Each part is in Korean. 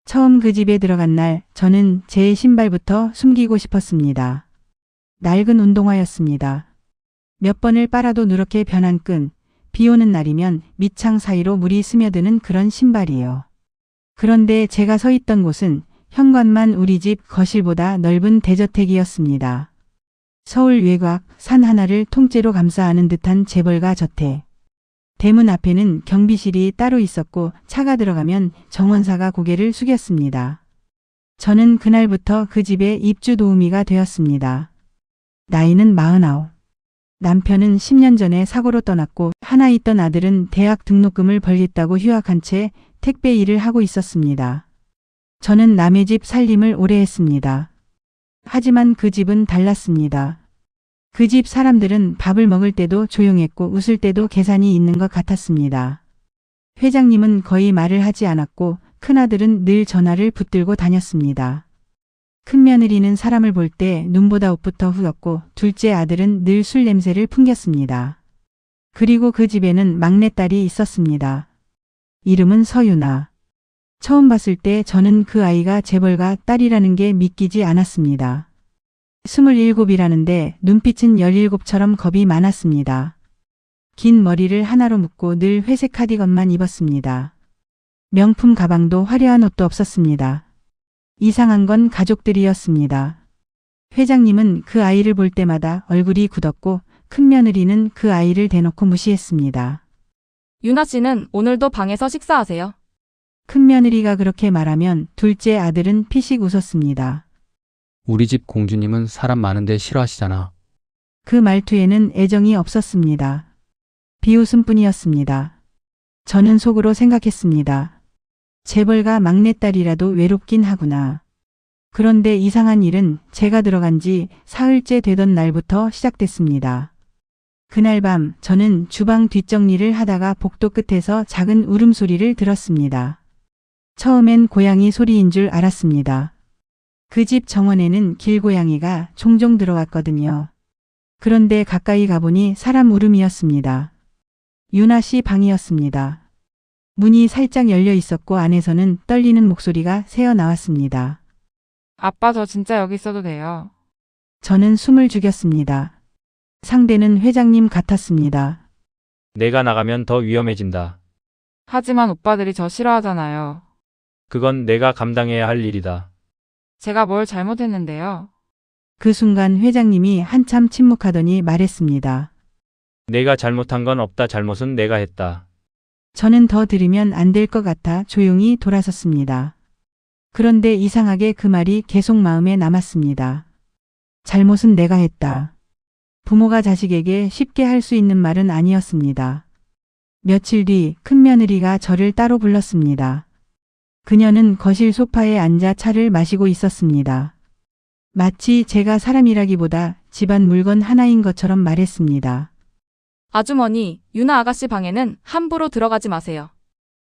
처음 그 집에 들어간 날 저는 제 신발부터 숨기고 싶었습니다. 낡은 운동화였습니다. 몇 번을 빨아도 누렇게 변한 끈, 비 오는 날이면 밑창 사이로 물이 스며드는 그런 신발이요. 그런데 제가 서 있던 곳은 현관만 우리 집 거실보다 넓은 대저택이었습니다. 서울 외곽 산 하나를 통째로 감싸 안은 듯한 재벌가 저택. 대문 앞에는 경비실이 따로 있었고 차가 들어가면 정원사가 고개를 숙였습니다. 저는 그날부터 그 집의 입주 도우미가 되었습니다. 나이는 49. 남편은 10년 전에 사고로 떠났고 하나 있던 아들은 대학 등록금을 벌겠다고 휴학한 채 택배 일을 하고 있었습니다. 저는 남의 집 살림을 오래 했습니다. 하지만 그 집은 달랐습니다. 그 집 사람들은 밥을 먹을 때도 조용했고 웃을 때도 계산이 있는 것 같았습니다. 회장님은 거의 말을 하지 않았고 큰아들은 늘 전화를 붙들고 다녔습니다. 큰며느리는 사람을 볼 때 눈보다 옷부터 후렸고 둘째 아들은 늘 술 냄새를 풍겼습니다. 그리고 그 집에는 막내딸이 있었습니다. 이름은 서유나. 처음 봤을 때 저는 그 아이가 재벌가 딸이라는 게 믿기지 않았습니다. 27이라는데 눈빛은 17처럼 겁이 많았습니다. 긴 머리를 하나로 묶고 늘 회색 카디건만 입었습니다. 명품 가방도 화려한 옷도 없었습니다. 이상한 건 가족들이었습니다. 회장님은 그 아이를 볼 때마다 얼굴이 굳었고 큰며느리는 그 아이를 대놓고 무시했습니다. 유나 씨는 오늘도 방에서 식사하세요? 큰며느리가 그렇게 말하면 둘째 아들은 피식 웃었습니다. 우리 집 공주님은 사람 많은데 싫어하시잖아. 그 말투에는 애정이 없었습니다. 비웃음뿐이었습니다. 저는 속으로 생각했습니다. 재벌가 막내딸이라도 외롭긴 하구나. 그런데 이상한 일은 제가 들어간 지 사흘째 되던 날부터 시작됐습니다. 그날 밤 저는 주방 뒷정리를 하다가 복도 끝에서 작은 울음소리를 들었습니다. 처음엔 고양이 소리인 줄 알았습니다. 그 집 정원에는 길고양이가 종종 들어왔거든요. 그런데 가까이 가보니 사람 울음이었습니다. 유나 씨 방이었습니다. 문이 살짝 열려 있었고 안에서는 떨리는 목소리가 새어 나왔습니다. 아빠 저 진짜 여기 있어도 돼요? 저는 숨을 죽였습니다. 상대는 회장님 같았습니다. 내가 나가면 더 위험해진다. 하지만 오빠들이 저 싫어하잖아요. 그건 내가 감당해야 할 일이다. 제가 뭘 잘못했는데요? 그 순간 회장님이 한참 침묵하더니 말했습니다. 내가 잘못한 건 없다. 잘못은 내가 했다. 저는 더 들으면 안 될 것 같아 조용히 돌아섰습니다. 그런데 이상하게 그 말이 계속 마음에 남았습니다. 잘못은 내가 했다. 부모가 자식에게 쉽게 할 수 있는 말은 아니었습니다. 며칠 뒤 큰며느리가 저를 따로 불렀습니다. 그녀는 거실 소파에 앉아 차를 마시고 있었습니다. 마치 제가 사람이라기보다 집안 물건 하나인 것처럼 말했습니다. 아주머니, 유나 아가씨 방에는 함부로 들어가지 마세요.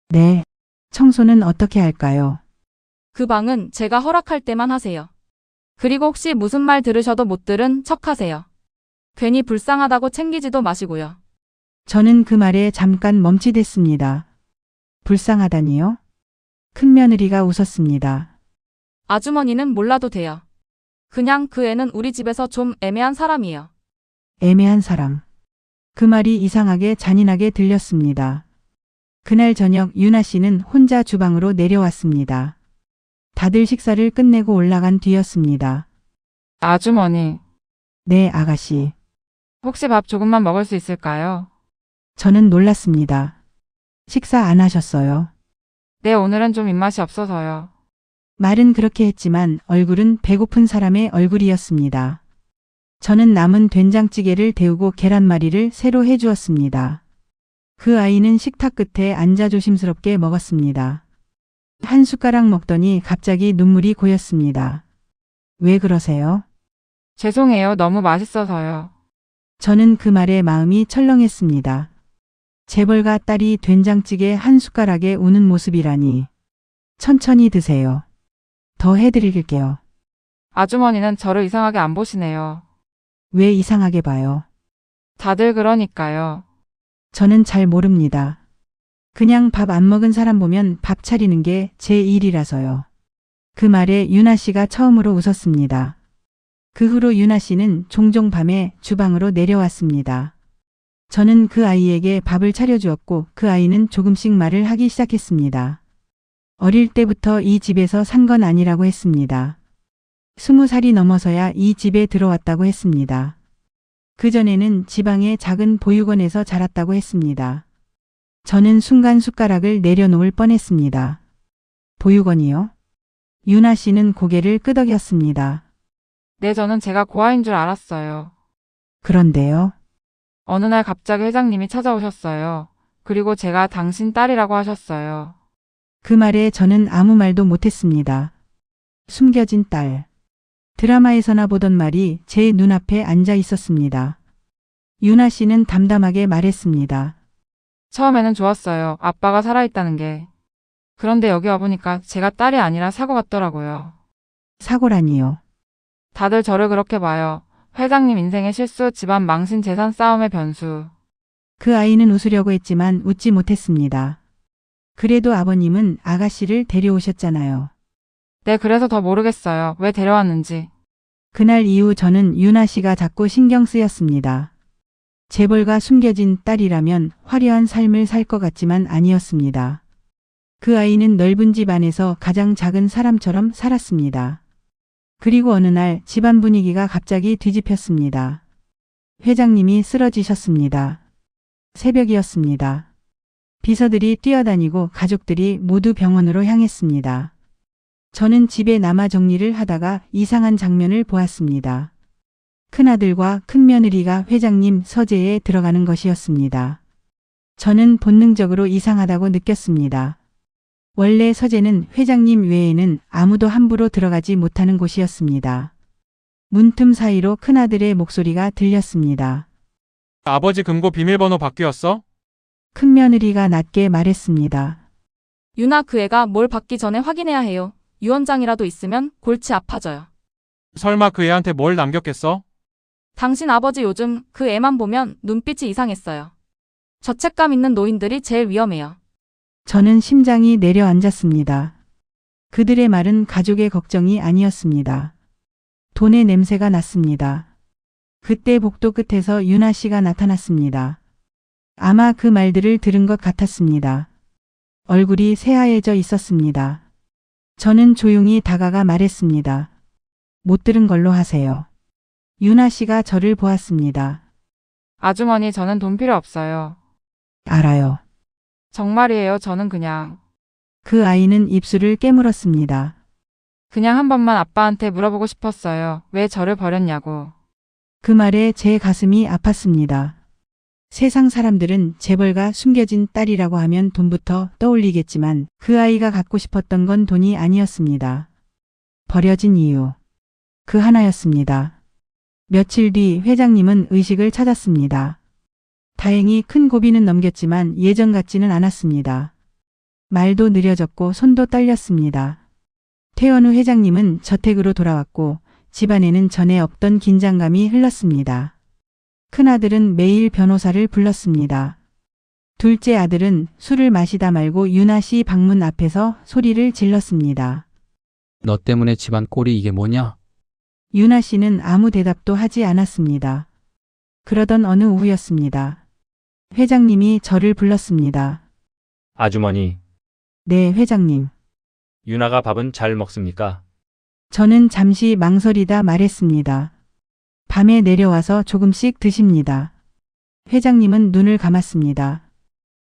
네. 청소는 어떻게 할까요? 그 방은 제가 허락할 때만 하세요. 그리고 혹시 무슨 말 들으셔도 못 들은 척 하세요. 괜히 불쌍하다고 챙기지도 마시고요. 저는 그 말에 잠깐 멈칫했습니다. 불쌍하다니요? 큰며느리가 웃었습니다. 아주머니는 몰라도 돼요. 그냥 그 애는 우리 집에서 좀 애매한 사람이에요. 애매한 사람. 그 말이 이상하게 잔인하게 들렸습니다. 그날 저녁 유나 씨는 혼자 주방으로 내려왔습니다. 다들 식사를 끝내고 올라간 뒤였습니다. 아주머니, 네, 아가씨. 혹시 밥 조금만 먹을 수 있을까요? 저는 놀랐습니다. 식사 안 하셨어요? 네, 오늘은 좀 입맛이 없어서요. 말은 그렇게 했지만 얼굴은 배고픈 사람의 얼굴이었습니다. 저는 남은 된장찌개를 데우고 계란말이를 새로 해주었습니다. 그 아이는 식탁 끝에 앉아 조심스럽게 먹었습니다. 한 숟가락 먹더니 갑자기 눈물이 고였습니다. 왜 그러세요? 죄송해요. 너무 맛있어서요. 저는 그 말에 마음이 철렁했습니다. 재벌가 딸이 된장찌개 한 숟가락에 우는 모습이라니. 천천히 드세요. 더 해드릴게요. 아주머니는 저를 이상하게 안 보시네요. 왜 이상하게 봐요? 다들 그러니까요. 저는 잘 모릅니다. 그냥 밥 안 먹은 사람 보면 밥 차리는 게 제 일이라서요. 그 말에 유나 씨가 처음으로 웃었습니다. 그 후로 유나 씨는 종종 밤에 주방으로 내려왔습니다. 저는 그 아이에게 밥을 차려주었고 그 아이는 조금씩 말을 하기 시작했습니다. 어릴 때부터 이 집에서 산 건 아니라고 했습니다. 20살이 넘어서야 이 집에 들어왔다고 했습니다. 그전에는 지방의 작은 보육원에서 자랐다고 했습니다. 저는 순간 숟가락을 내려놓을 뻔했습니다. 보육원이요? 유나 씨는 고개를 끄덕였습니다. 네, 저는 제가 고아인 줄 알았어요. 그런데요. 어느 날 갑자기 회장님이 찾아오셨어요. 그리고 제가 당신 딸이라고 하셨어요. 그 말에 저는 아무 말도 못했습니다. 숨겨진 딸. 드라마에서나 보던 말이 제 눈앞에 앉아 있었습니다. 유나 씨는 담담하게 말했습니다. 처음에는 좋았어요. 아빠가 살아있다는 게. 그런데 여기 와보니까 제가 딸이 아니라 사고 같더라고요. 사고라니요. 다들 저를 그렇게 봐요. 회장님 인생의 실수, 집안 망신, 재산 싸움의 변수. 그 아이는 웃으려고 했지만 웃지 못했습니다. 그래도 아버님은 아가씨를 데려오셨잖아요. 네, 그래서 더 모르겠어요. 왜 데려왔는지. 그날 이후 저는 유나 씨가 자꾸 신경 쓰였습니다. 재벌가 숨겨진 딸이라면 화려한 삶을 살 것 같지만 아니었습니다. 그 아이는 넓은 집 안에서 가장 작은 사람처럼 살았습니다. 그리고 어느 날 집안 분위기가 갑자기 뒤집혔습니다. 회장님이 쓰러지셨습니다. 새벽이었습니다. 비서들이 뛰어다니고 가족들이 모두 병원으로 향했습니다. 저는 집에 남아 정리를 하다가 이상한 장면을 보았습니다. 큰아들과 큰며느리가 회장님 서재에 들어가는 것이었습니다. 저는 본능적으로 이상하다고 느꼈습니다. 원래 서재는 회장님 외에는 아무도 함부로 들어가지 못하는 곳이었습니다. 문틈 사이로 큰아들의 목소리가 들렸습니다. 아버지 금고 비밀번호 바뀌었어? 큰며느리가 낮게 말했습니다. 유나 그 애가 뭘 받기 전에 확인해야 해요. 유언장이라도 있으면 골치 아파져요. 설마 그 애한테 뭘 남겼겠어? 당신 아버지 요즘 그 애만 보면 눈빛이 이상했어요. 죄책감 있는 노인들이 제일 위험해요. 저는 심장이 내려앉았습니다. 그들의 말은 가족의 걱정이 아니었습니다. 돈의 냄새가 났습니다. 그때 복도 끝에서 유나 씨가 나타났습니다. 아마 그 말들을 들은 것 같았습니다. 얼굴이 새하얘져 있었습니다. 저는 조용히 다가가 말했습니다. 못 들은 걸로 하세요. 유나 씨가 저를 보았습니다. 아주머니, 저는 돈 필요 없어요. 알아요. 정말이에요. 저는 그냥 그 아이는 입술을 깨물었습니다. 한 번만 아빠한테 물어보고 싶었어요. 왜 저를 버렸냐고. 그 말에 제 가슴이 아팠습니다. 세상 사람들은 재벌가 숨겨진 딸이라고 하면 돈부터 떠올리겠지만 그 아이가 갖고 싶었던 건 돈이 아니었습니다. 버려진 이유. 그 하나였습니다. 며칠 뒤 회장님은 의식을 찾았습니다. 다행히 큰 고비는 넘겼지만 예전 같지는 않았습니다. 말도 느려졌고 손도 떨렸습니다. 퇴원 후 회장님은 저택으로 돌아왔고 집안에는 전에 없던 긴장감이 흘렀습니다. 큰아들은 매일 변호사를 불렀습니다. 둘째 아들은 술을 마시다 말고 유나 씨 방문 앞에서 소리를 질렀습니다. 너 때문에 집안 꼴이 이게 뭐냐? 유나 씨는 아무 대답도 하지 않았습니다. 그러던 어느 오후였습니다. 회장님이 저를 불렀습니다. 아주머니, 네, 회장님. 유나가 밥은 잘 먹습니까? 저는 잠시 망설이다 말했습니다. 밤에 내려와서 조금씩 드십니다. 회장님은 눈을 감았습니다.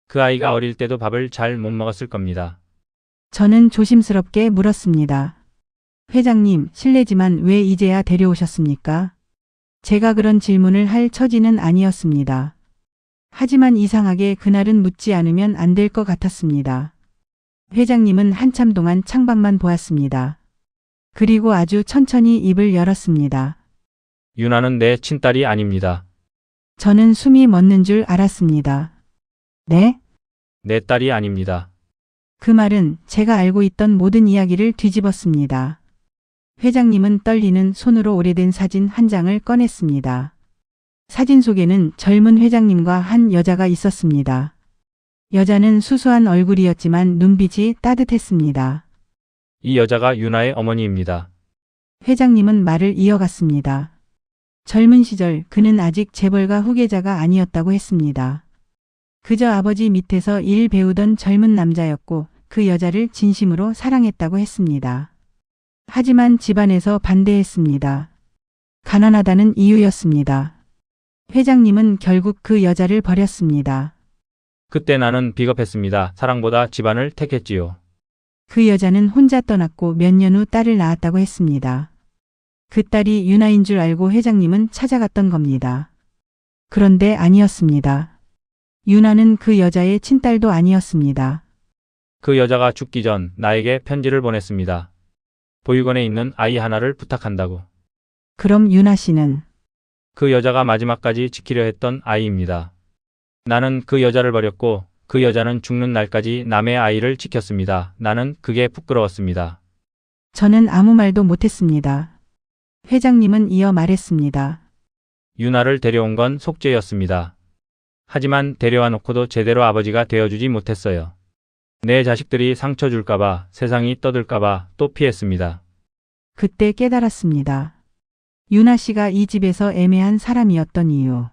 그 아이가 어릴 때도 밥을 잘 못 먹었을 겁니다. 저는 조심스럽게 물었습니다. 회장님, 실례지만 왜 이제야 데려오셨습니까? 제가 그런 질문을 할 처지는 아니었습니다. 하지만 이상하게 그날은 묻지 않으면 안 될 것 같았습니다. 회장님은 한참 동안 창밖만 보았습니다. 그리고 아주 천천히 입을 열었습니다. 유나는 내 친딸이 아닙니다. 저는 숨이 멎는 줄 알았습니다. 네? 내 딸이 아닙니다. 그 말은 제가 알고 있던 모든 이야기를 뒤집었습니다. 회장님은 떨리는 손으로 오래된 사진 한 장을 꺼냈습니다. 사진 속에는 젊은 회장님과 한 여자가 있었습니다. 여자는 수수한 얼굴이었지만 눈빛이 따뜻했습니다. 이 여자가 유나의 어머니입니다. 회장님은 말을 이어갔습니다. 젊은 시절 그는 아직 재벌가 후계자가 아니었다고 했습니다. 그저 아버지 밑에서 일 배우던 젊은 남자였고 그 여자를 진심으로 사랑했다고 했습니다. 하지만 집안에서 반대했습니다. 가난하다는 이유였습니다. 회장님은 결국 그 여자를 버렸습니다. 그때 나는 비겁했습니다. 사랑보다 집안을 택했지요. 그 여자는 혼자 떠났고 몇 년 후 딸을 낳았다고 했습니다. 그 딸이 유나인 줄 알고 회장님은 찾아갔던 겁니다. 그런데 아니었습니다. 유나는 그 여자의 친딸도 아니었습니다. 그 여자가 죽기 전 나에게 편지를 보냈습니다. 보육원에 있는 아이 하나를 부탁한다고. 그럼 유나 씨는 그 여자가 마지막까지 지키려 했던 아이입니다. 나는 그 여자를 버렸고 그 여자는 죽는 날까지 남의 아이를 지켰습니다. 나는 그게 부끄러웠습니다. 저는 아무 말도 못했습니다. 회장님은 이어 말했습니다. 유나를 데려온 건 속죄였습니다. 하지만 데려와 놓고도 제대로 아버지가 되어주지 못했어요. 내 자식들이 상처 줄까봐, 세상이 떠들까봐 또 피했습니다. 그때 깨달았습니다. 유나 씨가 이 집에서 애매한 사람이었던 이유.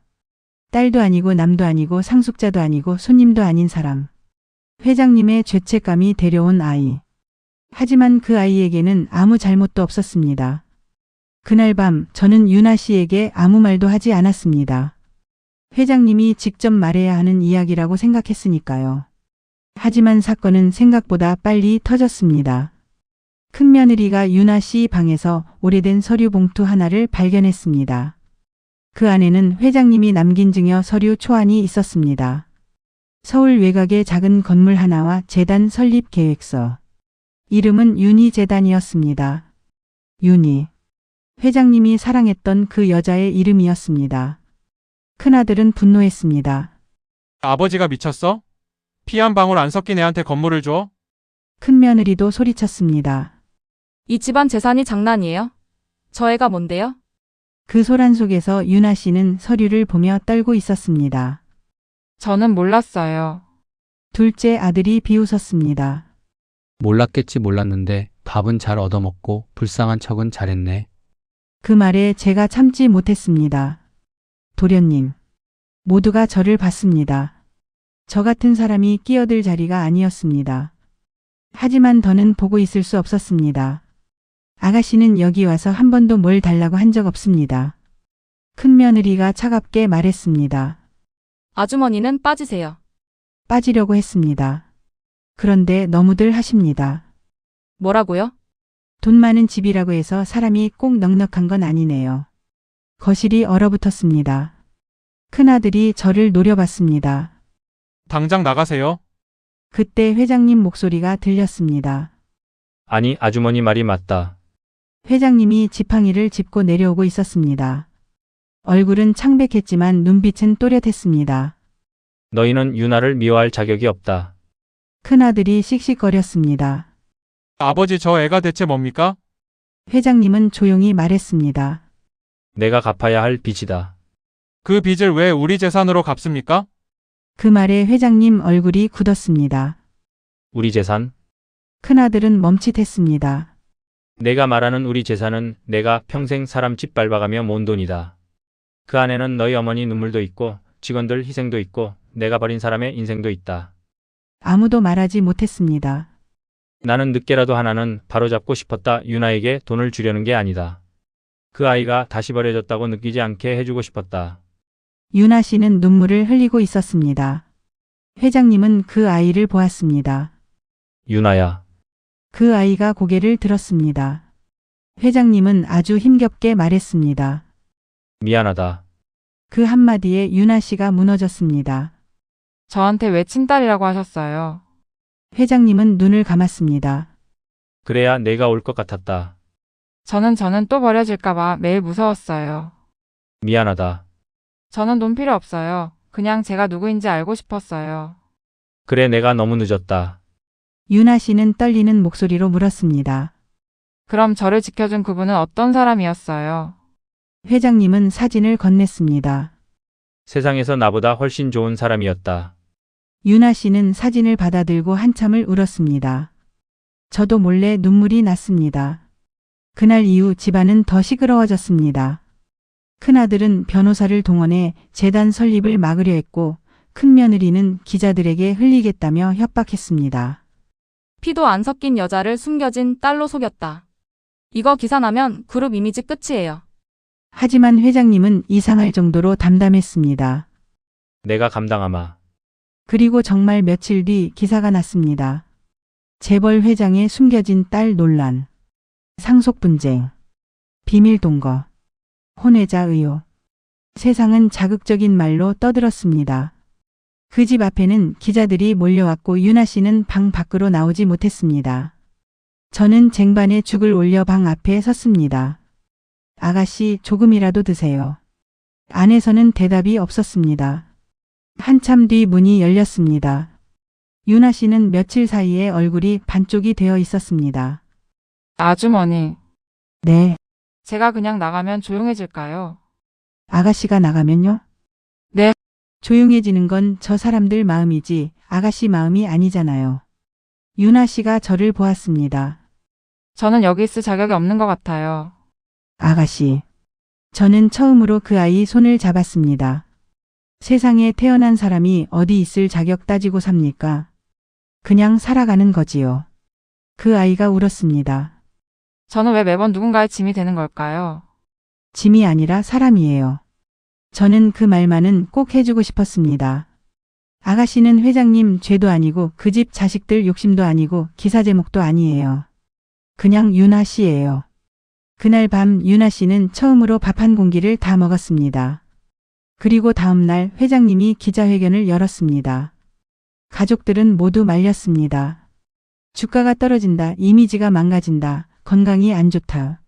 딸도 아니고 남도 아니고 상속자도 아니고 손님도 아닌 사람. 회장님의 죄책감이 데려온 아이. 하지만 그 아이에게는 아무 잘못도 없었습니다. 그날 밤 저는 유나 씨에게 아무 말도 하지 않았습니다. 회장님이 직접 말해야 하는 이야기라고 생각했으니까요. 하지만 사건은 생각보다 빨리 터졌습니다. 큰며느리가 유나 씨 방에서 오래된 서류 봉투 하나를 발견했습니다. 그 안에는 회장님이 남긴 증여 서류 초안이 있었습니다. 서울 외곽의 작은 건물 하나와 재단 설립 계획서. 이름은 윤희재단이었습니다. 윤희. 회장님이 사랑했던 그 여자의 이름이었습니다. 큰아들은 분노했습니다. 아버지가 미쳤어? 피 한 방울 안 섞인 애한테 건물을 줘? 큰며느리도 소리쳤습니다. 이 집안 재산이 장난이에요? 저 애가 뭔데요? 그 소란 속에서 유나 씨는 서류를 보며 떨고 있었습니다. 저는 몰랐어요. 둘째 아들이 비웃었습니다. 몰랐겠지 몰랐는데 밥은 잘 얻어먹고 불쌍한 척은 잘했네. 그 말에 제가 참지 못했습니다. 도련님. 모두가 저를 봤습니다. 저 같은 사람이 끼어들 자리가 아니었습니다. 하지만 더는 보고 있을 수 없었습니다. 아가씨는 여기 와서 한 번도 뭘 달라고 한 적 없습니다. 큰며느리가 차갑게 말했습니다. 아주머니는 빠지세요. 빠지려고 했습니다. 그런데 너무들 하십니다. 뭐라고요? 돈 많은 집이라고 해서 사람이 꼭 넉넉한 건 아니네요. 거실이 얼어붙었습니다. 큰아들이 저를 노려봤습니다. 당장 나가세요. 그때 회장님 목소리가 들렸습니다. 아니, 아주머니 말이 맞다. 회장님이 지팡이를 짚고 내려오고 있었습니다. 얼굴은 창백했지만 눈빛은 또렷했습니다. 너희는 유나를 미워할 자격이 없다. 큰아들이 씩씩거렸습니다. 아버지 저 애가 대체 뭡니까? 회장님은 조용히 말했습니다. 내가 갚아야 할 빚이다. 그 빚을 왜 우리 재산으로 갚습니까? 그 말에 회장님 얼굴이 굳었습니다. 우리 재산? 큰아들은 멈칫했습니다. 내가 말하는 우리 재산은 내가 평생 사람 집 밟아가며 모은 돈이다. 그 안에는 너희 어머니 눈물도 있고 직원들 희생도 있고 내가 버린 사람의 인생도 있다. 아무도 말하지 못했습니다. 나는 늦게라도 하나는 바로잡고 싶었다. 유나에게 돈을 주려는 게 아니다. 그 아이가 다시 버려졌다고 느끼지 않게 해주고 싶었다. 유나 씨는 눈물을 흘리고 있었습니다. 회장님은 그 아이를 보았습니다. 유나야. 그 아이가 고개를 들었습니다. 회장님은 아주 힘겹게 말했습니다. 미안하다. 그 한마디에 유나 씨가 무너졌습니다. 저한테 왜 친딸이라고 하셨어요? 회장님은 눈을 감았습니다. 그래야 내가 올 것 같았다. 저는 또 버려질까봐 매일 무서웠어요. 미안하다. 저는 돈 필요 없어요. 그냥 제가 누구인지 알고 싶었어요. 그래, 내가 너무 늦었다. 유나 씨는 떨리는 목소리로 물었습니다. 그럼 저를 지켜준 그분은 어떤 사람이었어요? 회장님은 사진을 건넸습니다. 세상에서 나보다 훨씬 좋은 사람이었다. 유나 씨는 사진을 받아들고 한참을 울었습니다. 저도 몰래 눈물이 났습니다. 그날 이후 집안은 더 시끄러워졌습니다. 큰아들은 변호사를 동원해 재단 설립을 막으려 했고 큰며느리는 기자들에게 흘리겠다며 협박했습니다. 피도 안 섞인 여자를 숨겨진 딸로 속였다. 이거 기사 나면 그룹 이미지 끝이에요. 하지만 회장님은 이상할 정도로 담담했습니다. 내가 감당하마. 그리고 정말 며칠 뒤 기사가 났습니다. 재벌 회장의 숨겨진 딸 논란, 상속 분쟁, 비밀 동거, 혼외자 의혹. 세상은 자극적인 말로 떠들었습니다. 그 집 앞에는 기자들이 몰려왔고 유나 씨는 방 밖으로 나오지 못했습니다. 저는 쟁반에 죽을 올려 방 앞에 섰습니다. 아가씨 조금이라도 드세요. 안에서는 대답이 없었습니다. 한참 뒤 문이 열렸습니다. 유나 씨는 며칠 사이에 얼굴이 반쪽이 되어 있었습니다. 아주머니, 네, 제가 그냥 나가면 조용해질까요? 아가씨가 나가면요? 네. 조용해지는 건 저 사람들 마음이지 아가씨 마음이 아니잖아요. 유나 씨가 저를 보았습니다. 저는 여기 있을 자격이 없는 것 같아요. 아가씨. 저는 처음으로 그 아이 손을 잡았습니다. 세상에 태어난 사람이 어디 있을 자격 따지고 삽니까? 그냥 살아가는 거지요. 그 아이가 울었습니다. 저는 왜 매번 누군가의 짐이 되는 걸까요? 짐이 아니라 사람이에요. 저는 그 말만은 꼭 해주고 싶었습니다. 아가씨는 회장님 죄도 아니고 그 집 자식들 욕심도 아니고 기사 제목도 아니에요. 그냥 유나 씨예요. 그날 밤 유나 씨는 처음으로 밥 한 공기를 다 먹었습니다. 그리고 다음 날 회장님이 기자회견을 열었습니다. 가족들은 모두 말렸습니다. 주가가 떨어진다, 이미지가 망가진다, 건강이 안 좋다.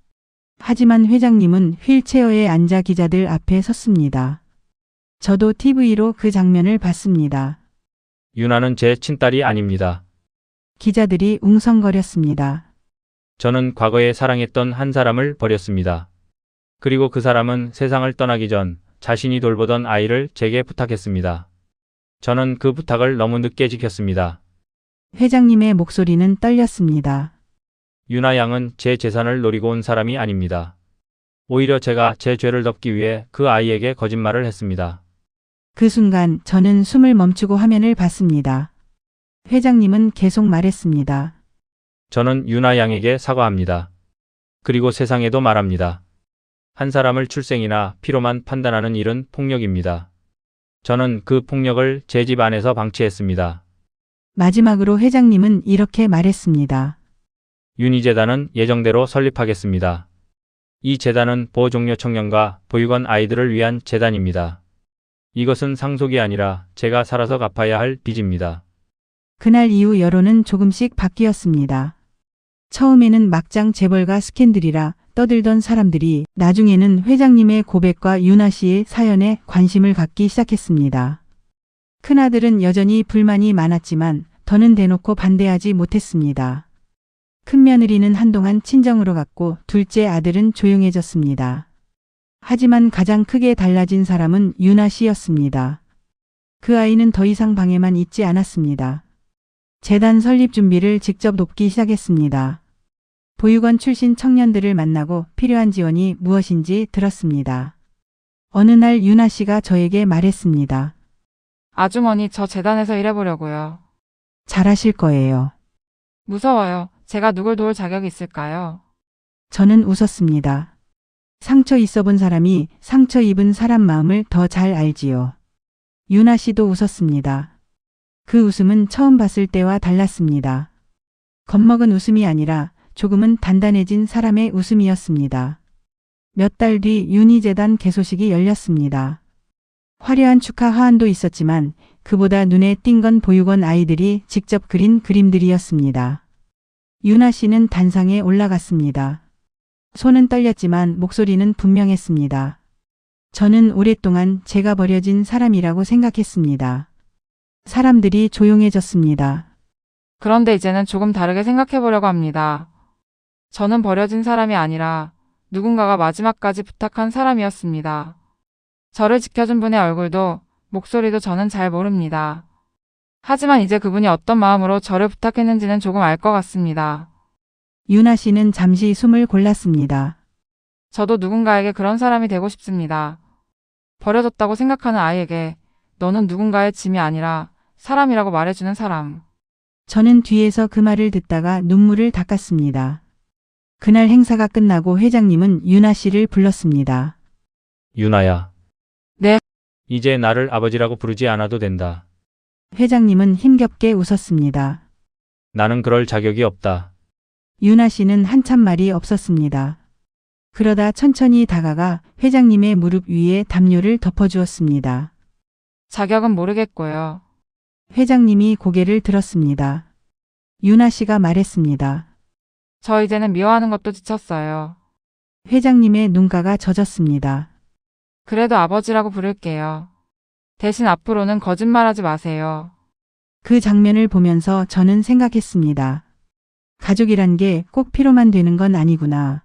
하지만 회장님은 휠체어에 앉아 기자들 앞에 섰습니다. 저도 TV로 그 장면을 봤습니다. 유나는 제 친딸이 아닙니다. 기자들이 웅성거렸습니다. 저는 과거에 사랑했던 한 사람을 버렸습니다. 그리고 그 사람은 세상을 떠나기 전 자신이 돌보던 아이를 제게 부탁했습니다. 저는 그 부탁을 너무 늦게 지켰습니다. 회장님의 목소리는 떨렸습니다. 유나 양은 제 재산을 노리고 온 사람이 아닙니다. 오히려 제가 제 죄를 덮기 위해 그 아이에게 거짓말을 했습니다. 그 순간 저는 숨을 멈추고 화면을 봤습니다. 회장님은 계속 말했습니다. 저는 유나 양에게 사과합니다. 그리고 세상에도 말합니다. 한 사람을 출생이나 피로만 판단하는 일은 폭력입니다. 저는 그 폭력을 제 집 안에서 방치했습니다. 마지막으로 회장님은 이렇게 말했습니다. 윤희재단은 예정대로 설립하겠습니다. 이 재단은 보호종료 청년과 보육원 아이들을 위한 재단입니다. 이것은 상속이 아니라 제가 살아서 갚아야 할 빚입니다. 그날 이후 여론은 조금씩 바뀌었습니다. 처음에는 막장 재벌가 스캔들이라 떠들던 사람들이 나중에는 회장님의 고백과 유나 씨의 사연에 관심을 갖기 시작했습니다. 큰아들은 여전히 불만이 많았지만 더는 대놓고 반대하지 못했습니다. 큰며느리는 한동안 친정으로 갔고 둘째 아들은 조용해졌습니다. 하지만 가장 크게 달라진 사람은 유나 씨였습니다. 그 아이는 더 이상 방에만 있지 않았습니다. 재단 설립 준비를 직접 돕기 시작했습니다. 보육원 출신 청년들을 만나고 필요한 지원이 무엇인지 들었습니다. 어느 날 유나 씨가 저에게 말했습니다. 아주머니, 저 재단에서 일해보려고요. 잘하실 거예요. 무서워요. 제가 누굴 도울 자격이 있을까요? 저는 웃었습니다. 상처 있어 본 사람이 상처 입은 사람 마음을 더 잘 알지요. 유나 씨도 웃었습니다. 그 웃음은 처음 봤을 때와 달랐습니다. 겁먹은 웃음이 아니라 조금은 단단해진 사람의 웃음이었습니다. 몇 달 뒤 윤희재단 개소식이 열렸습니다. 화려한 축하 화환도 있었지만 그보다 눈에 띈 건 보육원 아이들이 직접 그린 그림들이었습니다. 유나 씨는 단상에 올라갔습니다. 손은 떨렸지만 목소리는 분명했습니다. 저는 오랫동안 제가 버려진 사람이라고 생각했습니다. 사람들이 조용해졌습니다. 그런데 이제는 조금 다르게 생각해보려고 합니다. 저는 버려진 사람이 아니라 누군가가 마지막까지 부탁한 사람이었습니다. 저를 지켜준 분의 얼굴도 목소리도 저는 잘 모릅니다. 하지만 이제 그분이 어떤 마음으로 저를 부탁했는지는 조금 알 것 같습니다. 유나 씨는 잠시 숨을 골랐습니다. 저도 누군가에게 그런 사람이 되고 싶습니다. 버려졌다고 생각하는 아이에게 너는 누군가의 짐이 아니라 사람이라고 말해주는 사람. 저는 뒤에서 그 말을 듣다가 눈물을 닦았습니다. 그날 행사가 끝나고 회장님은 유나 씨를 불렀습니다. 유나야. 네. 이제 나를 아버지라고 부르지 않아도 된다. 회장님은 힘겹게 웃었습니다. 나는 그럴 자격이 없다. 유나 씨는 한참 말이 없었습니다. 그러다 천천히 다가가 회장님의 무릎 위에 담요를 덮어주었습니다. 자격은 모르겠고요. 회장님이 고개를 들었습니다. 유나 씨가 말했습니다. 저 이제는 미워하는 것도 지쳤어요. 회장님의 눈가가 젖었습니다. 그래도 아버지라고 부를게요. 대신 앞으로는 거짓말하지 마세요. 그 장면을 보면서 저는 생각했습니다. 가족이란 게 꼭 피로만 되는 건 아니구나.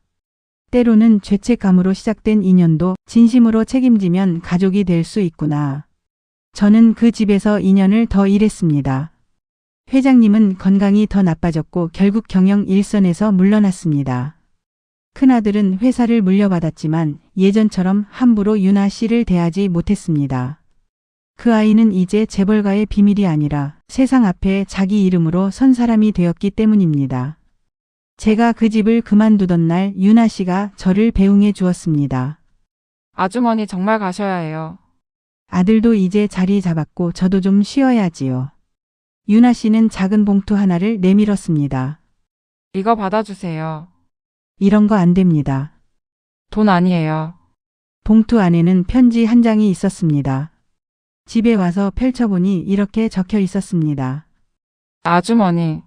때로는 죄책감으로 시작된 인연도 진심으로 책임지면 가족이 될 수 있구나. 저는 그 집에서 2년을 더 일했습니다. 회장님은 건강이 더 나빠졌고 결국 경영 일선에서 물러났습니다. 큰아들은 회사를 물려받았지만 예전처럼 함부로 유나 씨를 대하지 못했습니다. 그 아이는 이제 재벌가의 비밀이 아니라 세상 앞에 자기 이름으로 선 사람이 되었기 때문입니다. 제가 그 집을 그만두던 날 유나 씨가 저를 배웅해 주었습니다. 아주머니 정말 가셔야 해요. 아들도 이제 자리 잡았고 저도 좀 쉬어야지요. 유나 씨는 작은 봉투 하나를 내밀었습니다. 이거 받아주세요. 이런 거 안 됩니다. 돈 아니에요. 봉투 안에는 편지 한 장이 있었습니다. 집에 와서 펼쳐보니 이렇게 적혀 있었습니다. 아주머니.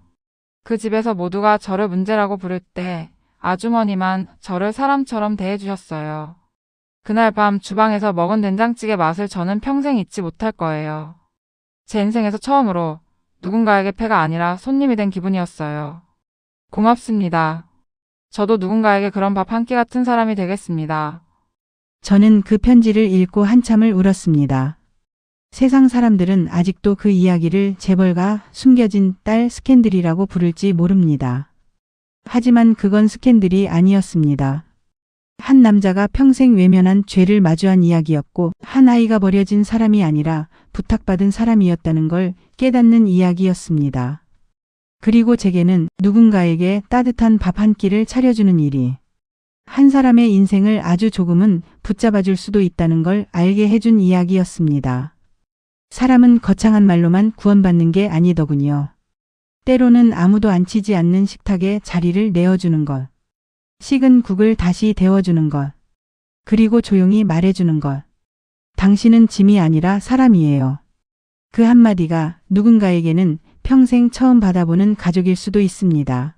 그 집에서 모두가 저를 문제라고 부를 때 아주머니만 저를 사람처럼 대해주셨어요. 그날 밤 주방에서 먹은 된장찌개 맛을 저는 평생 잊지 못할 거예요. 제 인생에서 처음으로 누군가에게 폐가 아니라 손님이 된 기분이었어요. 고맙습니다. 저도 누군가에게 그런 밥 한 끼 같은 사람이 되겠습니다. 저는 그 편지를 읽고 한참을 울었습니다. 세상 사람들은 아직도 그 이야기를 재벌가 숨겨진 딸 스캔들이라고 부를지 모릅니다. 하지만 그건 스캔들이 아니었습니다. 한 남자가 평생 외면한 죄를 마주한 이야기였고 한 아이가 버려진 사람이 아니라 부탁받은 사람이었다는 걸 깨닫는 이야기였습니다. 그리고 제게는 누군가에게 따뜻한 밥 한 끼를 차려주는 일이 한 사람의 인생을 아주 조금은 붙잡아줄 수도 있다는 걸 알게 해준 이야기였습니다. 사람은 거창한 말로만 구원받는 게 아니더군요. 때로는 아무도 앉히지 않는 식탁에 자리를 내어주는 것. 식은 국을 다시 데워주는 것. 그리고 조용히 말해주는 것. 당신은 짐이 아니라 사람이에요. 그 한마디가 누군가에게는 평생 처음 받아보는 가족일 수도 있습니다.